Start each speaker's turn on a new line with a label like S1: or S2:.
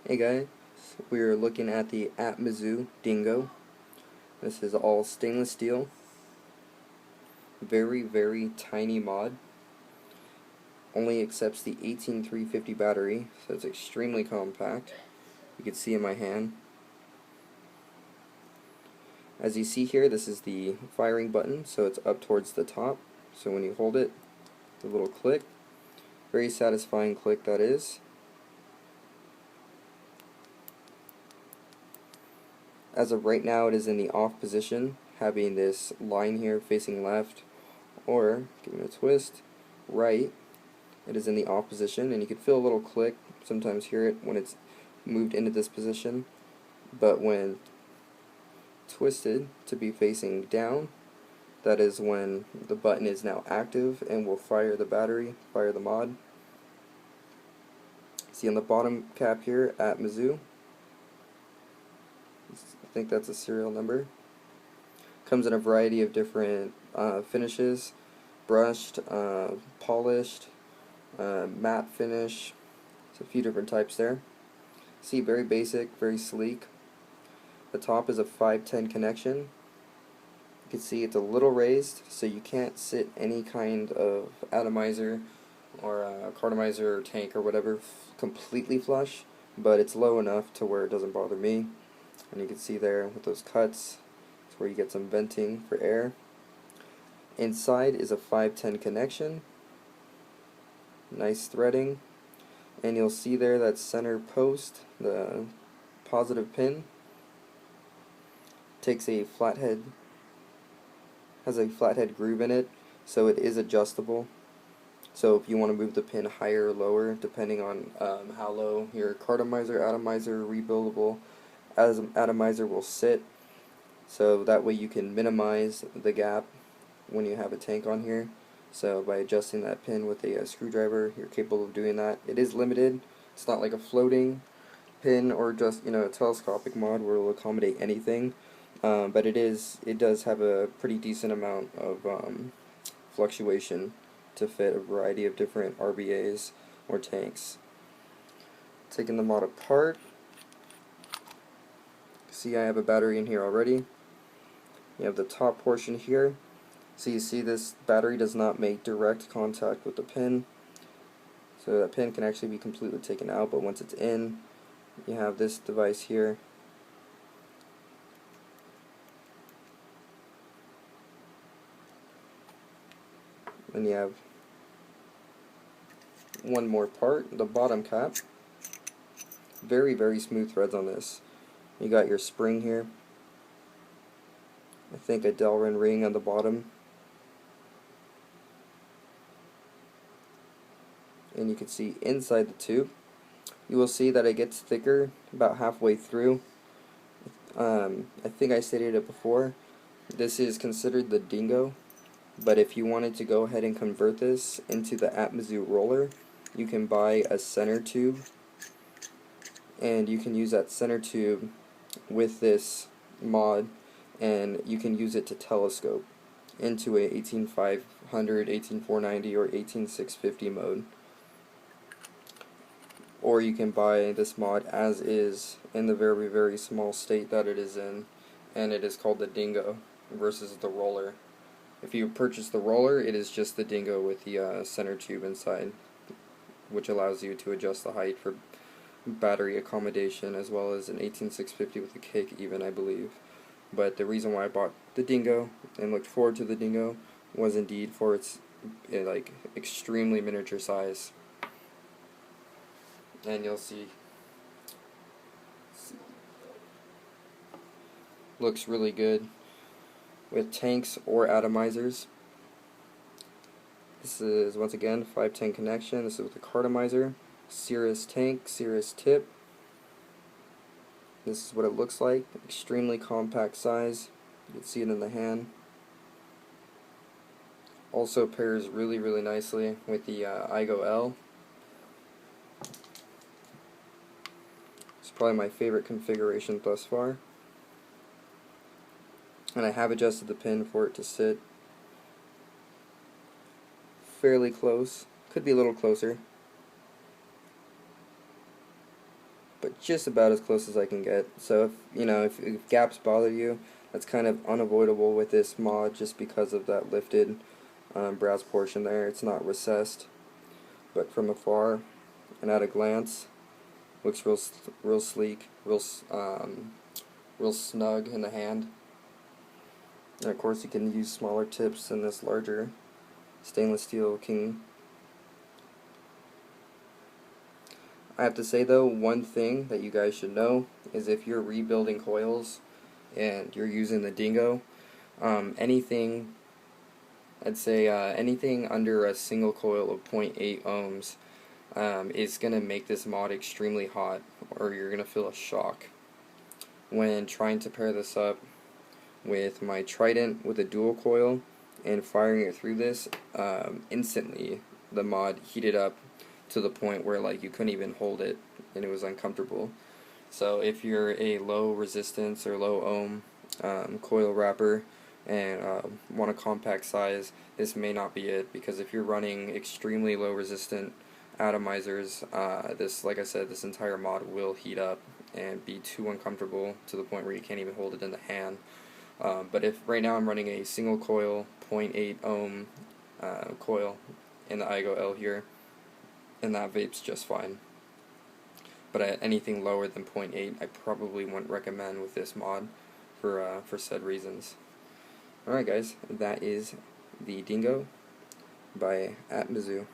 S1: Hey guys, we're looking at the Atmizoo Dingo. This is all stainless steel, very tiny mod. Only accepts the 18350 battery, so it's extremely compact. You can see in my hand. As you see here, this is the firing button, so it's up towards the top. So when you hold it, the little click, very satisfying click that is. As of right now, it is in the off position, having this line here facing left, or, give it a twist, right. It is in the off position, and you can feel a little click, sometimes hear it when it's moved into this position, but when twisted to be facing down, that is when the button is now active and will fire the battery, fire the mod. See on the bottom cap here, Atmizoo, I think that's a serial number. Comes in a variety of different finishes, brushed, polished, matte finish. There's a few different types there. See, very basic, very sleek. The top is a 510 connection. You can see it's a little raised, so you can't sit any kind of atomizer or cartomizer or tank or whatever completely flush, but it's low enough to where it doesn't bother me. And you can see there with those cuts, it's where you get some venting for air. Inside is a 510 connection. Nice threading. And you'll see there that center post, the positive pin, takes a flathead, has a flathead groove in it, so it is adjustable. So if you want to move the pin higher or lower, depending on how low your cartomizer, atomizer, rebuildable atomizer will sit, so that way you can minimize the gap when you have a tank on here. So by adjusting that pin with a screwdriver, you're capable of doing that. It is limited. It's not like a floating pin or just a telescopic mod where it'll accommodate anything. But it does have a pretty decent amount of fluctuation to fit a variety of different RBAs or tanks. Taking the mod apart, see I have a battery in here already. You have the top portion here. So you see this battery does not make direct contact with the pin. So that pin can actually be completely taken out, but once it's in, you have this device here. Then you have one more part, the bottom cap. Very smooth threads on this. You got your spring here. I think a Delrin ring on the bottom. And you can see inside the tube, you will see that it gets thicker about halfway through. I think I stated it before. This is considered the Dingo, but if you wanted to go ahead and convert this into the Atmizoo roller, you can buy a center tube, and you can use that center tube with this mod, and you can use it to telescope into a 18500, 18490, or 18650 mode. Or you can buy this mod as is in the very small state that it is in, and it is called the Dingo versus the roller. If you purchase the roller, it is just the Dingo with the center tube inside, which allows you to adjust the height for battery accommodation, as well as an 18650 with a kick even, I believe. But the reason why I bought the Dingo and looked forward to the Dingo was indeed for its extremely miniature size. And you'll see, looks really good with tanks or atomizers. This is once again 510 connection. This is with the cartomizer, Cirrus tank, Cirrus tip. This is what it looks like. Extremely compact size. You can see it in the hand. Also pairs really nicely with the igo-l. It's probably my favorite configuration thus far. And I have adjusted the pin for it to sit fairly close. Could be a little closer, but just about as close as I can get. So if gaps bother you, that's kind of unavoidable with this mod just because of that lifted browse portion there. It's not recessed, but from afar and at a glance, looks real sleek, real snug in the hand. And of course, you can use smaller tips than this larger stainless steel king. I have to say though, one thing that you guys should know is if you're rebuilding coils and you're using the Dingo, anything, I'd say anything under a single coil of 0.8 ohms is going to make this mod extremely hot, or you're going to feel a shock. When trying to pair this up with my Trident with a dual coil and firing it through this, instantly the mod heated up to the point where like you couldn't even hold it and it was uncomfortable. So if you're a low resistance or low ohm coil wrapper and want a compact size, this may not be it, because if you're running extremely low resistant atomizers, this, like I said, this entire mod will heat up and be too uncomfortable to the point where you can't even hold it in the hand. But if right now I'm running a single coil 0.8 ohm coil in the igo-l here, and that vapes just fine. But at anything lower than 0.8, I probably wouldn't recommend with this mod for said reasons. Alright guys, that is the Dingo by Atmizoo.